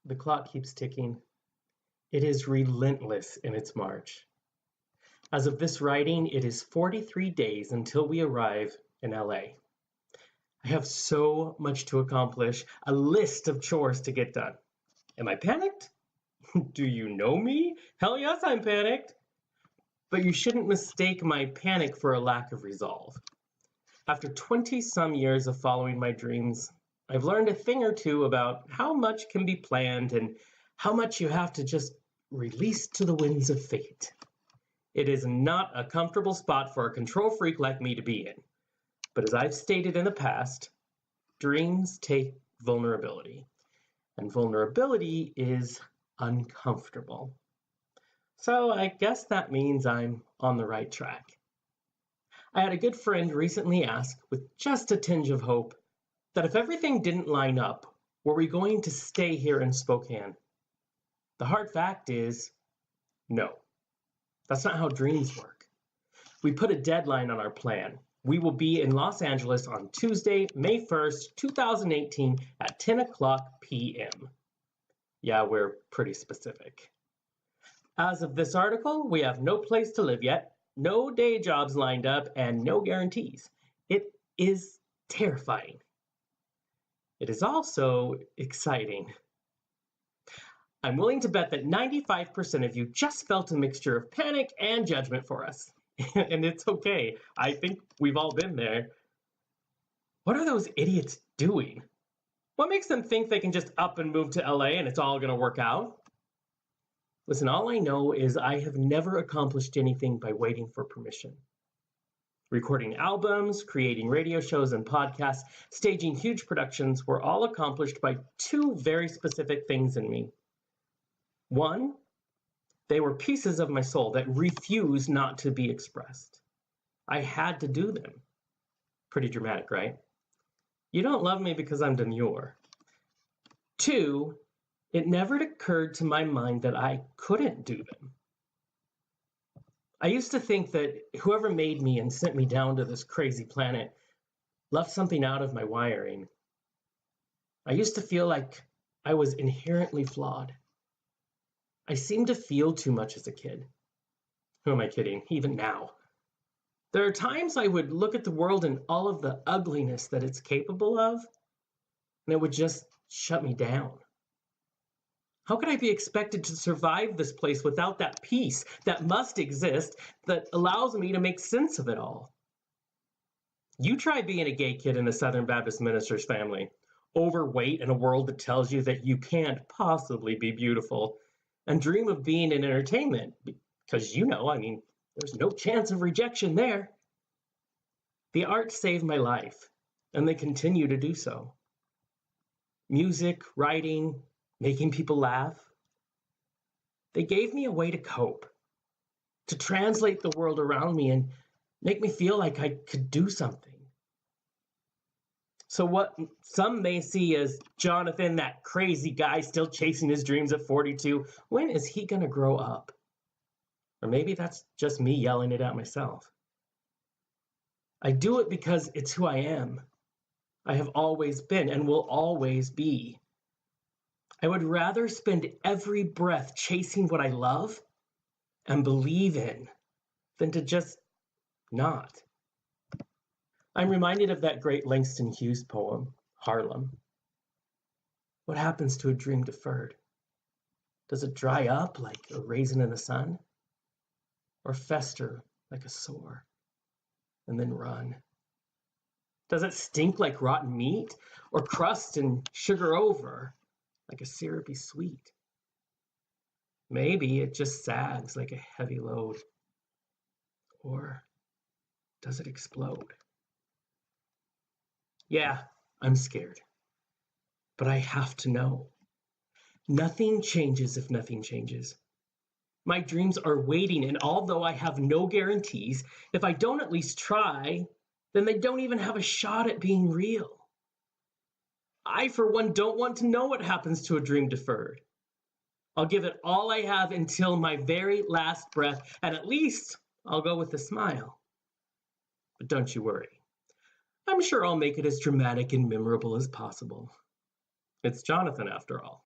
The clock keeps ticking. It is relentless in its march. As of this writing, it is 43 days until we arrive in LA. I have so much to accomplish, a list of chores to get done. Am I panicked? Do you know me? Hell yes, I'm panicked. But you shouldn't mistake my panic for a lack of resolve. After 20-some years of following my dreams, I've learned a thing or two about how much can be planned and how much you have to just release to the winds of fate. It is not a comfortable spot for a control freak like me to be in. But as I've stated in the past, dreams take vulnerability, and vulnerability is uncomfortable. So I guess that means I'm on the right track. I had a good friend recently ask, with just a tinge of hope, that if everything didn't line up, were we going to stay here in Spokane? The hard fact is, no. That's not how dreams work. We put a deadline on our plan. We will be in Los Angeles on Tuesday, May 1st, 2018 at 10 o'clock p.m. Yeah, we're pretty specific. As of this article, we have no place to live yet, no day jobs lined up, and no guarantees. It is terrifying. It is also exciting. I'm willing to bet that 95% of you just felt a mixture of panic and judgment for us. And it's okay. I think we've all been there. What are those idiots doing? What makes them think they can just up and move to LA and it's all going to work out? Listen, all I know is I have never accomplished anything by waiting for permission. Recording albums, creating radio shows and podcasts, staging huge productions were all accomplished by two very specific things in me. One, they were pieces of my soul that refused not to be expressed. I had to do them. Pretty dramatic, right? You don't love me because I'm demure. Two, it never occurred to my mind that I couldn't do them. I used to think that whoever made me and sent me down to this crazy planet left something out of my wiring. I used to feel like I was inherently flawed. I seemed to feel too much as a kid. Who am I kidding? Even now. There are times I would look at the world and all of the ugliness that it's capable of, and it would just shut me down. How could I be expected to survive this place without that peace that must exist that allows me to make sense of it all? You try being a gay kid in a Southern Baptist minister's family, overweight in a world that tells you that you can't possibly be beautiful, and dream of being in entertainment, because there's no chance of rejection there. The arts saved my life, and they continue to do so. Music, writing, making people laugh. They gave me a way to cope, to translate the world around me and make me feel like I could do something. So what some may see as Jonathan, that crazy guy still chasing his dreams at 42, when is he going to grow up? Or maybe that's just me yelling it at myself. I do it because it's who I am. I have always been and will always be. I would rather spend every breath chasing what I love and believe in than to just not. I'm reminded of that great Langston Hughes poem, Harlem. What happens to a dream deferred? Does it dry up like a raisin in the sun? Or fester like a sore and then run? Does it stink like rotten meat? Or crust and sugar over like a syrupy sweet? Maybe it just sags like a heavy load. Or does it explode? Yeah, I'm scared. But I have to know. Nothing changes if nothing changes. My dreams are waiting, and although I have no guarantees, if I don't at least try, then they don't even have a shot at being real. I, for one, don't want to know what happens to a dream deferred. I'll give it all I have until my very last breath, and at least I'll go with a smile. But don't you worry. I'm sure I'll make it as dramatic and memorable as possible. It's Jonathan, after all.